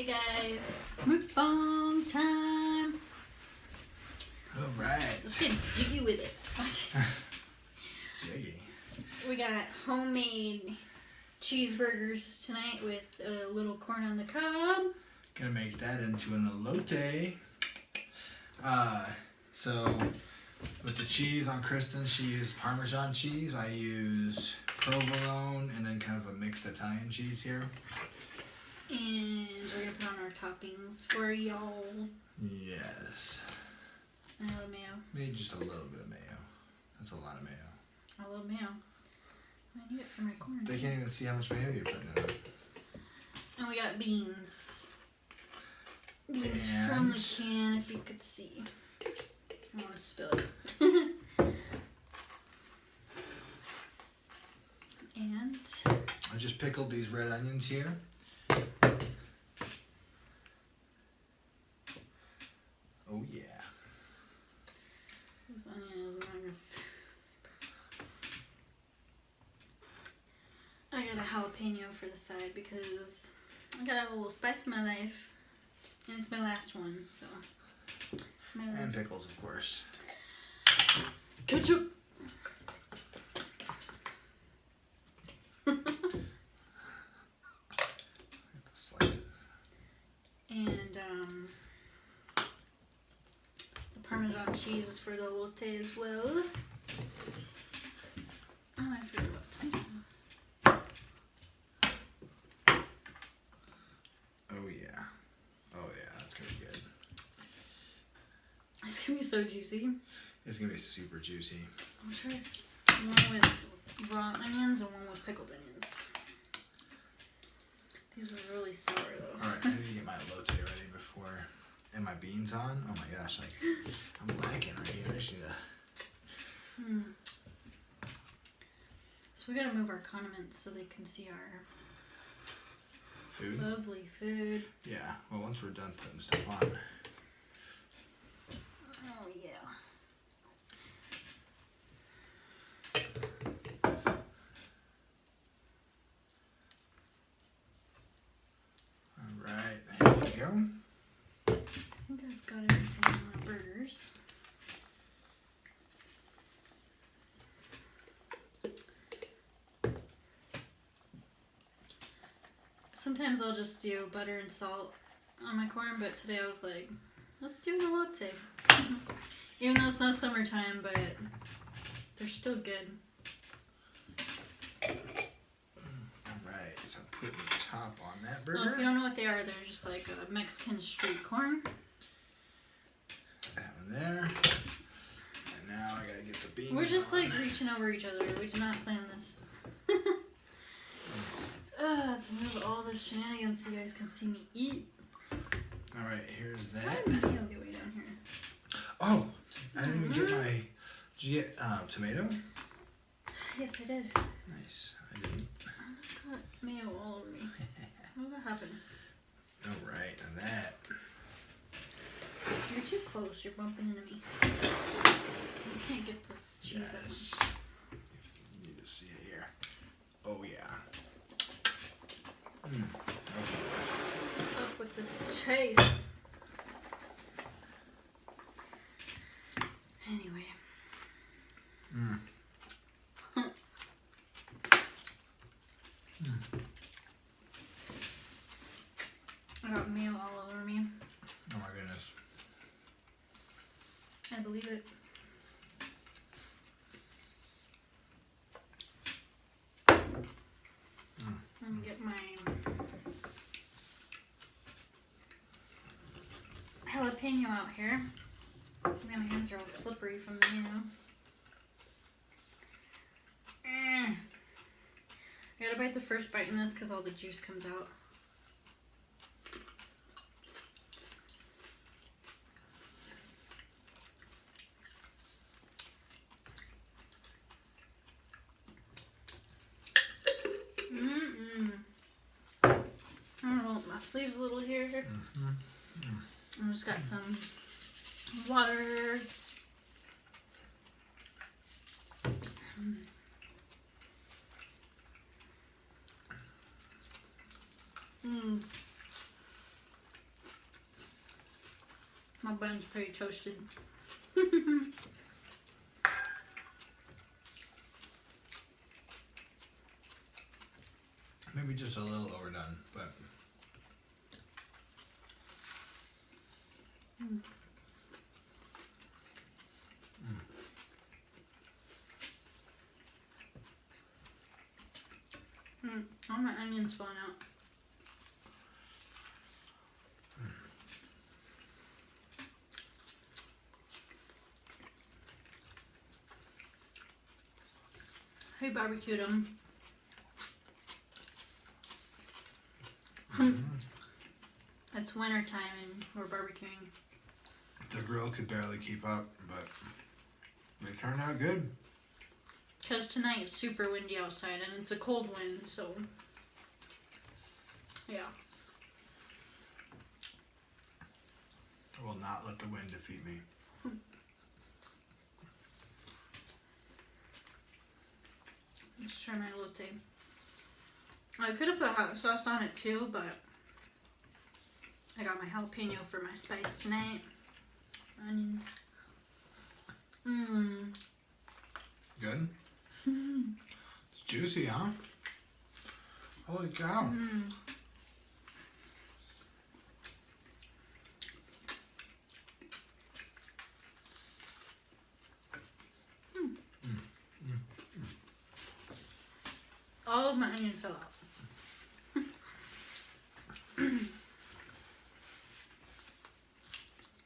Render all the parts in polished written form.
guys, mukbang time. Alright. Let's get jiggy with it. Jiggy. We got homemade cheeseburgers tonight with a little corn on the cob. Gonna make that into an elote. So with the cheese on Kristen, she used Parmesan cheese. I use provolone and then kind of a mixed Italian cheese here. And we're gonna put on our toppings for y'all. Yes. And a little mayo. Maybe just a little bit of mayo. That's a lot of mayo. A little mayo. I need it for my corn. They can't even see how much mayo you're putting in it. And we got beans. Beans from the can, if you could see. I want to spill it. And I just pickled these red onions here. Oh yeah. this onion is I got a jalapeno for the side because I gotta have a little spice in my life. And it's my last one, so. And pickles, of course. Ketchup! Slices. And the Parmesan cheese is for the elote as well. Oh, I forgot about tomatoes. Oh yeah. Oh yeah, that's gonna be good. It's gonna be so juicy. It's gonna be super juicy. I'll try one with raw onions and one with pickled onions. These were really sour though. Alright, I need to get my elote ready before. And my beans on? Oh my gosh, like, I'm lacking right here. I just need to. So we gotta move our condiments so they can see our Food? lovely food. Yeah, well, once we're done putting stuff on. Oh yeah. Alright, here we go. I think I've got everything on my burgers. Sometimes I'll just do butter and salt on my corn, but today I was like, let's do an elote. Even though it's not summertime, but they're still good. Alright, so I'm putting the top on that Well, burger. if you don't know what they are, they're just like a Mexican street corn. That one there. And now I gotta get the beans. We're just on. like reaching over each other. We do not plan this. Let's move all the shenanigans so you guys can see me eat. Alright, here's How that. did mayo get way down here? Oh, I didn't even get my. Did you get tomato? Yes, I did. Nice. I didn't. I just got mayo all over me. How did that happen? Alright, and that. You're too close. You're bumping into me. You can't get this cheese Yes. You need to see it here. Oh yeah. That's delicious. What's up with this chase? Anyway. I got mayo all over me. Oh my goodness. I believe it. Let me get my jalapeno out here. My hands are all slippery from the mayo. I gotta bite the first bite in this because all the juice comes out. I'm gonna roll up my sleeves a little here. I just got some water. My bun's pretty toasted. Maybe just a little overdone, but all my onions falling out. I barbecued them. It's winter time and we're barbecuing. the grill could barely keep up, but they turned out good. Because tonight it's super windy outside and it's a cold wind, so yeah. I will not let the wind defeat me. Let's try my elote. I could have put hot sauce on it too, but I got my jalapeno for my spice tonight. Onions. Good? It's juicy, huh? Holy cow. All of my onion fell out.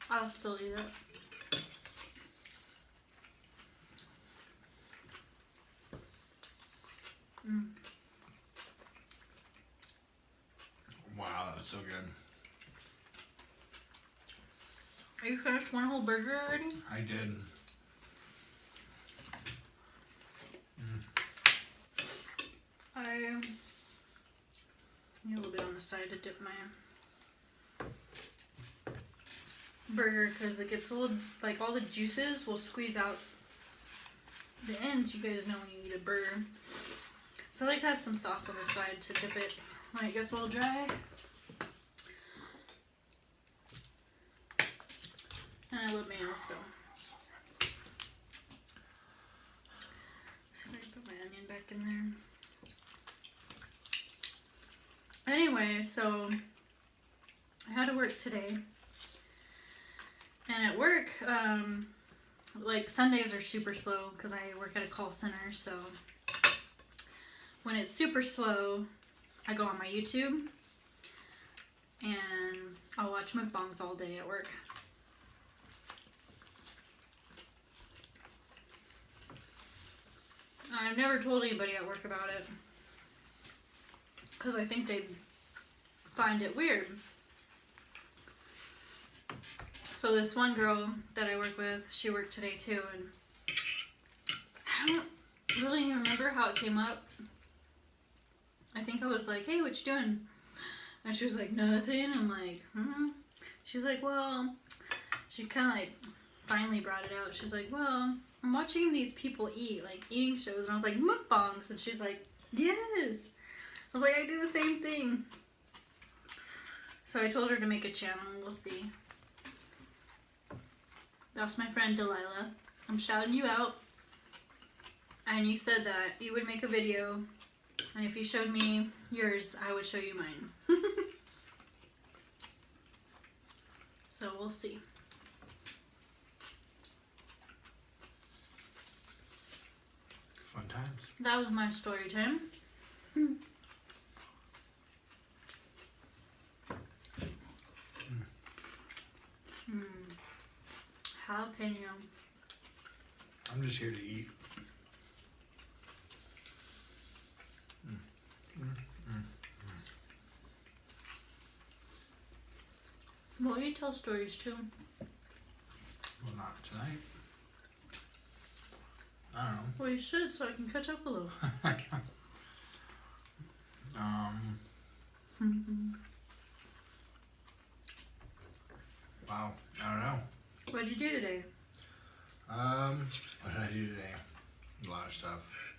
I'll still eat it. Wow, that's so good. Are you finished one whole burger already? I did. I need a little bit on the side to dip my burger because it gets a little, like all the juices will squeeze out the ends. You guys know when you eat a burger. So I like to have some sauce on the side to dip it when it gets a little dry. And I love mayo, so. See if I can put my onion back in there. Anyway, so I had to work today. And at work, like Sundays are super slow because I work at a call center, so when it's super slow, I go on my YouTube and I'll watch mukbangs all day at work. I've never told anybody at work about it because I think they'd find it weird. So this one girl that I work with, she worked today too, and I don't really even remember how it came up. I think I was like, hey, what you doing? And she was like, nothing. I'm like, She's like, well, she kind of like finally brought it out. She's like, well, I'm watching these people eat, like eating shows. And I was like, mukbangs. And she's like, yes. I was like, I do the same thing. So I told her to make a channel. We'll see. That's my friend Delilah. I'm shouting you out. And you said that you would make a video. And if you showed me yours, I would show you mine. So we'll see. Fun times. That was my story time. Jalapeno. I'm just here to eat. Well, you tell stories too. Well, not tonight. I don't know. Well, you should, so I can catch up a little. Wow, I don't know. What'd you do today? What did I do today? A lot of stuff.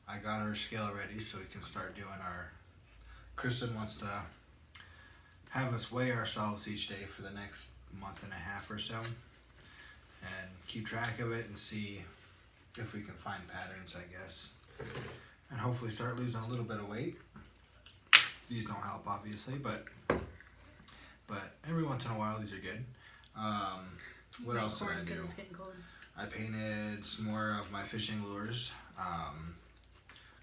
I got our scale ready so we can start doing our. Kristen wants to have us weigh ourselves each day for the next month and a half or so, and keep track of it and see if we can find patterns, I guess, and hopefully start losing a little bit of weight. These don't help, obviously, but every once in a while these are good. What else did I do? It's getting cold. I painted some more of my fishing lures,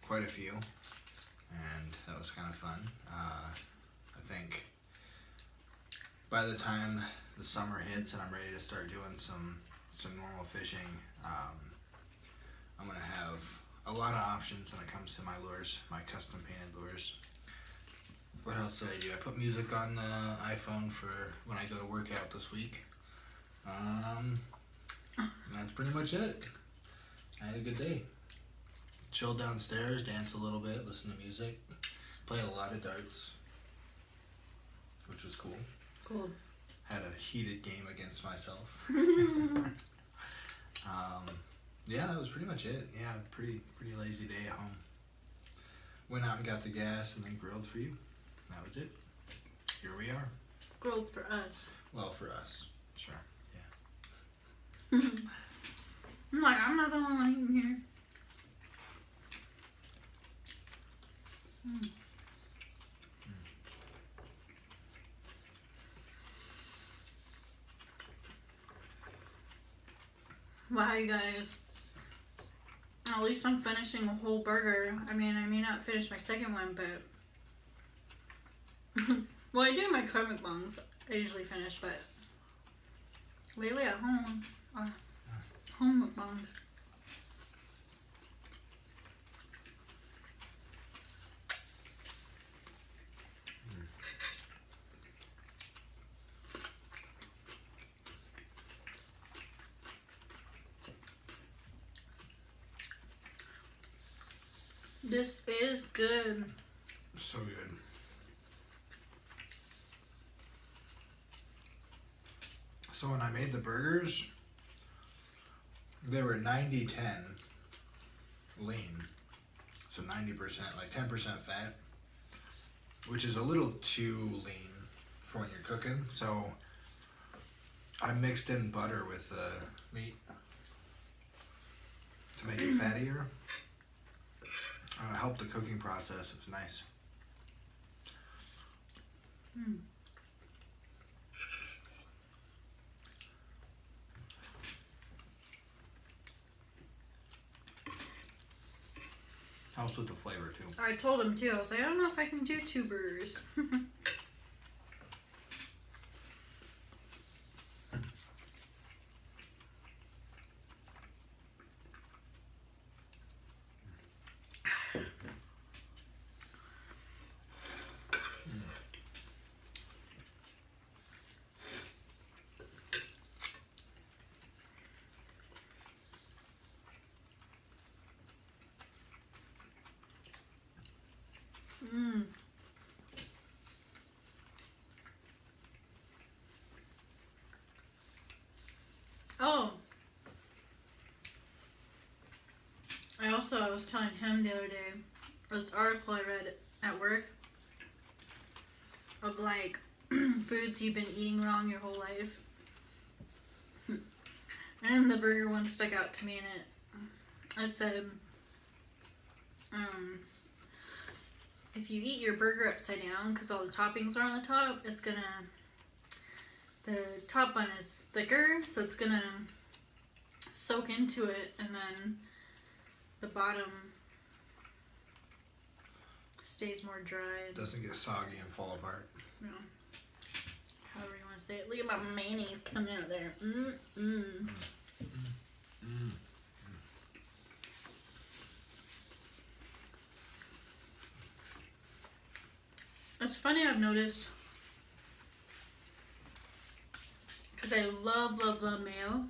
quite a few, and that was kind of fun. I think by the time the summer hits and I'm ready to start doing some normal fishing, I'm gonna have a lot of options when it comes to my lures, my custom painted lures. What else did I do? I put music on the iPhone for when I go to work out this week. That's pretty much it. I had a good day. Chilled downstairs, danced a little bit, listened to music, played a lot of darts, which was cool. Cool. Had a heated game against myself. Yeah, that was pretty much it. Yeah, pretty lazy day at home. Went out and got the gas and then grilled for you. That was it. Here we are. Grilled for us. Well, for us. Sure. I'm like, I'm not the only one eating here. Wow, you guys. At least I'm finishing a whole burger. I mean, I may not finish my second one, but... well, I do my mukbangs. I usually finish, but... lately at home, home mukbangs. This is good. So good. So when I made the burgers, they were 90-10 lean. So 90%, like 10% fat, which is a little too lean for when you're cooking. So I mixed in butter with the meat to make it fattier. Helped the cooking process. It was nice. Helps with the flavor too. I told him too. I was like, I don't know if I can do 2 burgers. Oh. I was telling him the other day, this article I read at work of like foods you've been eating wrong your whole life. And the burger one stuck out to me, and it said, if you eat your burger upside down because all the toppings are on the top, it's gonna, the top bun is thicker, so it's gonna soak into it, and then the bottom stays more dry. Doesn't get soggy and fall apart. No. However you want to say it. Look at my mayonnaise coming out there. It's funny, I've noticed, because I love mayo.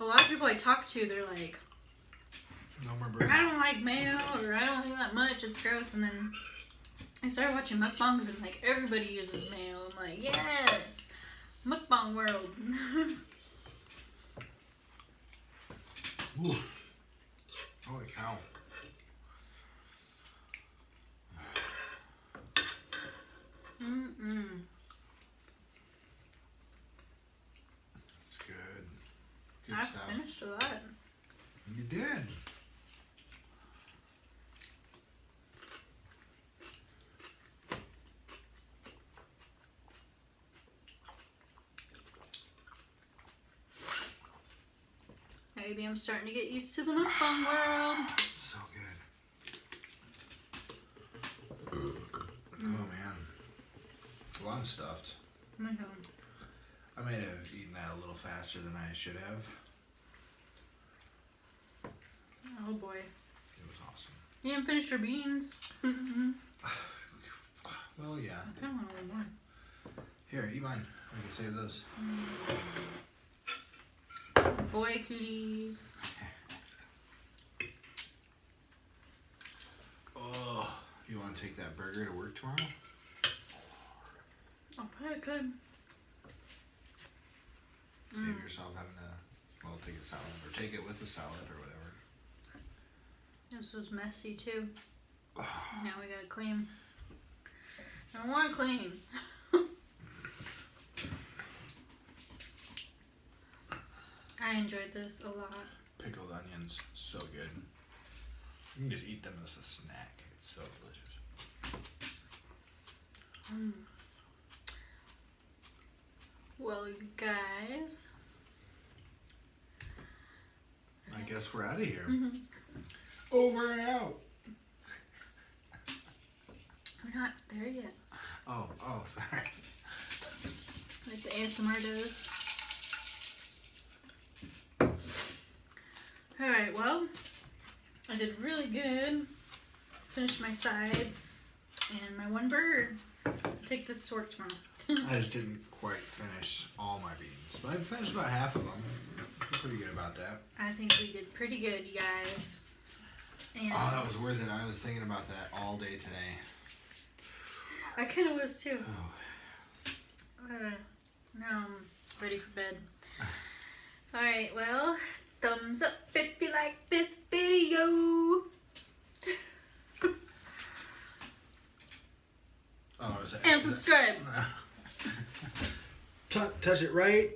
A lot of people I talk to, they're like, No more burger. I don't like mayo, or I don't like that much, it's gross. And then I started watching mukbangs, and like everybody uses mayo. I'm like, yeah, mukbang world. Ooh. Holy cow. much to that. You did. Maybe I'm starting to get used to the mukbang world. So good. Oh man. Well, I'm stuffed. Mm-hmm. I may have eaten that a little faster than I should have. Oh boy. It was awesome. You didn't finish your beans. Well, yeah. I kind of want a little more. Here, eat mine. We can save those. Boy cooties. Oh, you want to take that burger to work tomorrow? I probably could. Save yourself having to, well, take a salad or take it with a salad or whatever. This was messy too. Now we gotta clean. I don't want to clean. I enjoyed this a lot. Pickled onions, so good. You can just eat them as a snack. It's so delicious. Well, you guys. I guess we're out of here. Over and out. We're not there yet. Oh, sorry. Like the ASMR does. Alright, well, I did really good. Finished my sides and my one burger. I'll take this to work tomorrow. I just didn't quite finish all my beans, but I finished about half of them. I feel pretty good about that. I think we did pretty good, you guys. And Oh, that was worth it. I was thinking about that all day today. I kind of was too. Oh. Now I'm ready for bed. Alright, well, thumbs up if you like this video. Oh, And subscribe. Touch it right